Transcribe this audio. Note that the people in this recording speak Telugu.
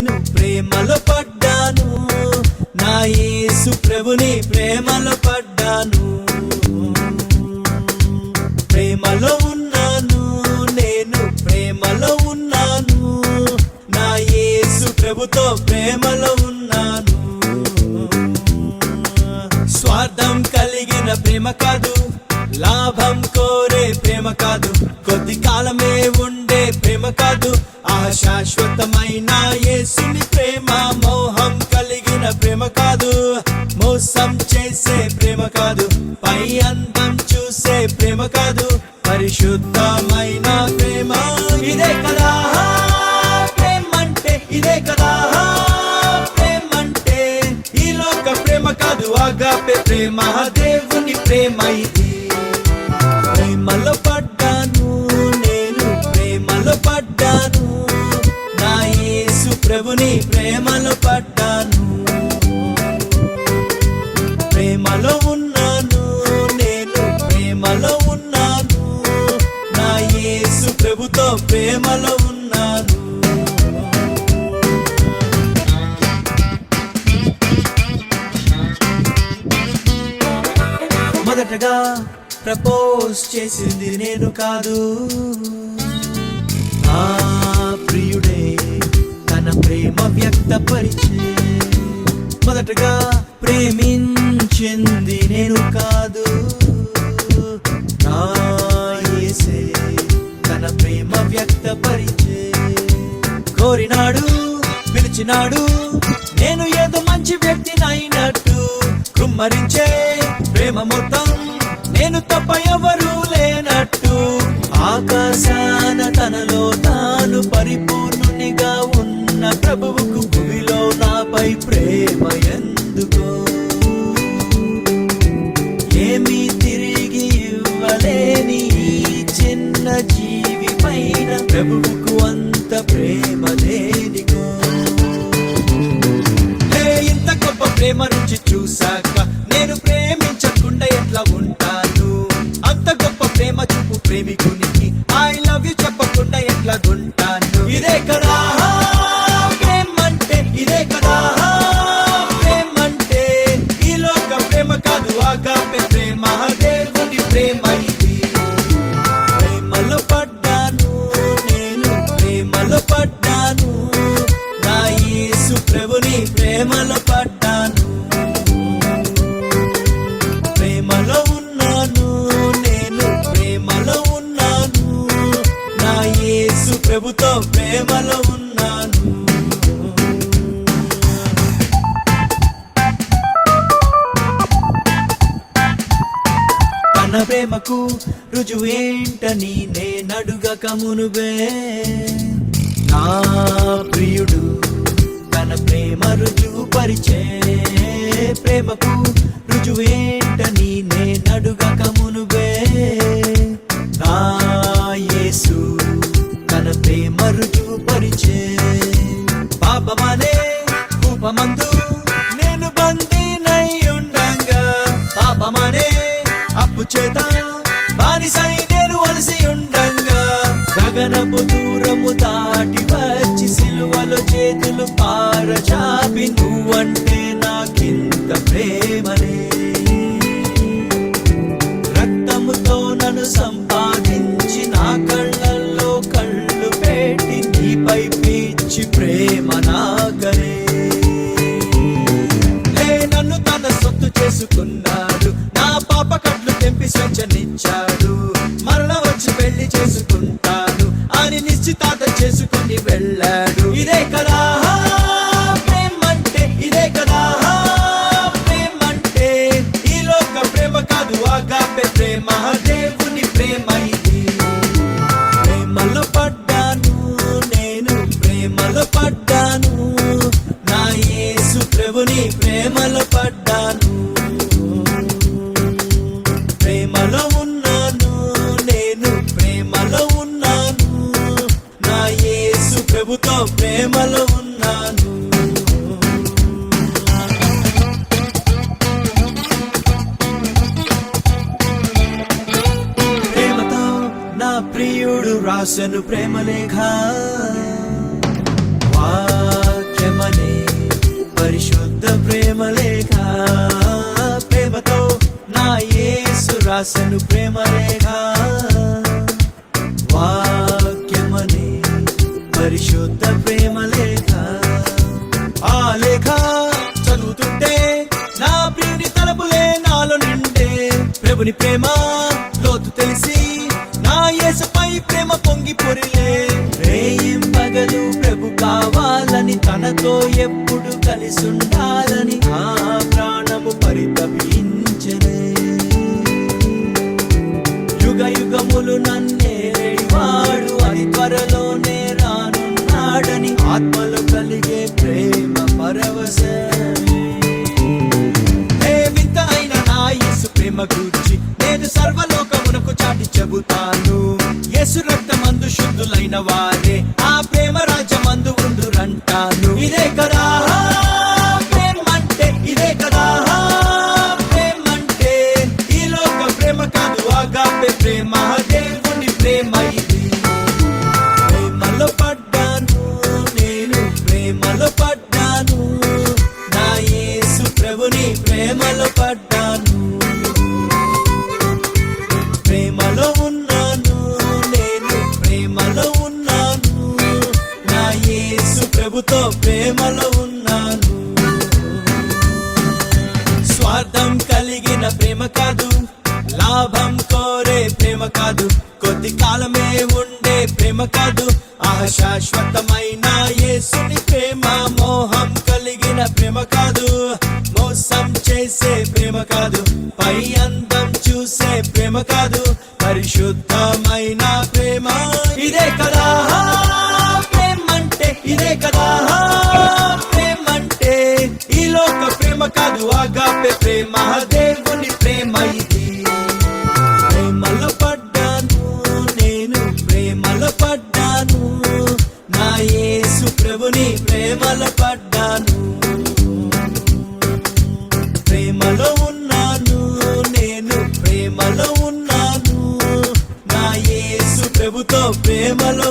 నేను ప్రేమలో పడ్డాను, నా యేసు ప్రభుని ప్రేమలో పడ్డాను. ప్రేమలో ఉన్నాను, నేను ప్రేమలో ఉన్నాను, నా యేసు ప్రభుతో ప్రేమలో ఉన్నాను. స్వార్థం కలిగిన ప్రేమ కాదు, లాభం కోరే ప్రేమ కాదు, కొద్ది కాలమే ఉండే ప్రేమ కాదు, ఆ శాశ్వతమైన యేసుని ప్రేమ. మోహం కలిగిన ప్రేమ కాదు, మోసం చేసే ప్రేమ కాదు, పై అందం చూసే ప్రేమ కాదు, పరిశుద్ధమైన ప్రేమ. ఇదే కదా ప్రేమంటే, ఇదే కదా ప్రేమంటే. ఈ లోక ప్రేమ కాదు, ఆగాపే ప్రేమ, దేవుని ప్రేమ ఇది. ప్రేమలో పడ్డాను, నేను ప్రేమలో పడ్డాను, నా యేసు ప్రభుని ప్రేమలో పడ్డాను. ప్రేమలో ఉన్నాను, నేను ప్రేమలో ఉన్నాను, నా యేసు ప్రభుతో ప్రేమలో ఉన్నాను. మొదటగా ప్రపోజ్ చేసింది నేను కాదు, నా ప్రియుడే తన ప్రేమ వ్యక్తపరిచే. మొదటగా ప్రేమించింది నేను కాదు, నా యేసే తన ప్రేమ వ్యక్తపరిచే. కోరినాడు, పిలిచినాడు, నేను ఏదో మంచి వ్యక్తినైనట్టు. కుమ్మరించే ప్రేమ మొత్తం నేను తప్ప ఎవరూ లేనట్టు. ఆకాశాన తనలో తాను పరిపూర్ణునిగా ఉన్న ప్రభువుకు భూమిలో నాపై ప్రేమ ఎందుకో. ఏమీ తిరిగి ఇవ్వలేని ఈ చిన్న జీవి పైన ప్రభువుకు అంత ప్రేమ దేనికో. ఇంత గొప్ప ప్రేమ రుచి చూశాక నేను ప్రేమించకుండా ఎట్లా ఉంటాను? అంత గొప్ప ప్రేమ చూపు ప్రేమికునికి ఐ లవ్ యు చెప్పకుండా ఎట్లా ఉంటాను? ఇదే కదా ప్రేమంటే, ఇదే కదా ప్రేమంటే. ఈ లోక ప్రేమ కాదు, ఆగాపే ప్రేమ, దేవుని ప్రేమ ఇది. ప్రేమలో పడ్డాను, నేను ప్రేమలో పడ్డాను, నా యేసు ప్రభుని ప్రేమలో పడ్డాను. ప్రేమలో ఉన్నాను, నేను ప్రేమలో ఉన్నాను, నా యేసు ప్రభుతో ప్రేమలో ఉన్నాను. తన ప్రేమకు రుజువేంటని నేనడుగక మునుబే, నా ప్రియుడు తన ప్రేమ రుజువు పరిచే. ప్రేమకు రుజువేంటని నేనడుగక మునుబే, నా యేసు తన ప్రేమ రుజువు పరిచే. పాపమనే కూపమందు నేను బందీనై ఉండంగా, పాపమనే అప్పు చేత బానిసై నేను అలసి ఉండంగా, గగనపు దూరము దాటి వచ్చి సిలువలో చేతులు పారచాపి నువ్వంటే నాకింత ప్రేమనే. రక్తముతో నన్ను సంపాదించి నా కళ్ళల్లో కళ్ళు పెట్టి నీపై పిచ్చి ప్రేమ నాకనే. నన్ను తన సొత్తు చేసుకున్నాడు, నా పాప కట్లు తెంపి స్వేచ్ఛనిచ్చాడు. మరణ వచ్చి పెళ్లి చేసుకుంటాను అని నిశ్చితార్థం చేసుకుని వెళ్ళాడు. ఇదే కదా ప్రేమంటే, ఇదే కదా ప్రేమంటే. ఈ లోక ప్రేమ కాదు, ఆగాపే ప్రేమ, దేవుని ప్రేమ ఇది. ప్రేమలో పడ్డాను, నేను ప్రేమలో పడ్డాను, నా యేసు ప్రభుని ప్రేమలో పడ్డాను. ప్రేమలో ఉన్నాను, నేను ప్రేమలో ఉన్నాను, నా యేసు ప్రభుతో ప్రేమలో ఉన్నాను. ప్రేమతో నా ప్రియుడు రాసెను ప్రేమ లేఖ, వాక్య రాసెను ప్రేమ రేఖ, వాక్యమనే పరిశుద్ధ ప్రేమ లేఖ. ఆ లేఖ చదువుతుంటే నా ప్రియుని తలపులే నాలో నిండే. ప్రభుని ప్రేమ లోతు తెలిసి నా యేసుపై ప్రేమ పొంగి పొరిలే. రేయింబగలు ప్రభు కావాలని, తనతో ఎప్పుడు కలిసి ఉండాలని ఆ ప్రాణము పరితపించనే. యుగ యుగములు నన్నేవాడు, అది త్వరలోనే రానున్నాడని ఆత్మలో కలిగే ప్రేమ పరవశమే. ఏ వింత అయిన నా యేసు ప్రేమ గూర్చి నేను సర్వలోకమునకు చాటి చెబుతాను. యేసు రక్తమందు శుద్ధులైన వారే ఆ ప్రేమ రాజ్యమందు ఉందురంటాను. ఇదే కదా ప్రేమంటే, ఇదే కదా ప్రేమంటే. ఈ లోక ప్రేమ కాదు, ఆగాపే ప్రేమ, దేవుని ప్రేమ ఇది. ప్రేమలో పడ్డాను నేను, ప్రేమలో పడ్డాను, నా యేసు ప్రభుని ప్రేమలో పడ్డాను. ప్రేమలో ఉన్నాను నేను, ప్రేమలో ఉన్నాను, నా యేసు ప్రభుతో ప్రేమలో ఉన్నాను. స్వార్థం కలిగిన ప్రేమ కాదు, లాభం కోరే ప్రేమ కాదు, కొద్ది కాలమే ఉండే ప్రేమ కాదు, శాశ్వతమైన యేసుని ప్రేమ. మోహం కలిగిన ప్రేమ కాదు, మోసం చేసే ప్రేమ కాదు, పై అందం చూసే ప్రేమ కాదు, పరిశుద్ధమైన ప్రేమ. ఇదే కదా ప్రేమంటే, ఇదే కదా ప్రేమంటే. ఈ లోక ప్రేమ కాదు, ఆగాపే ప్రేమ, దేవుని ప్రేమ ఇది. ప్రేమలో పడ్డాను నేను, ప్రేమలో పడ్డాను, నా యేసు ప్రభుని ప్రేమలో పడ్డాను. ప్రేమలో ఉన్నాను నేను, ప్రేమలో ఉన్నాను, నా యేసు ప్రభుతో ప్రేమలో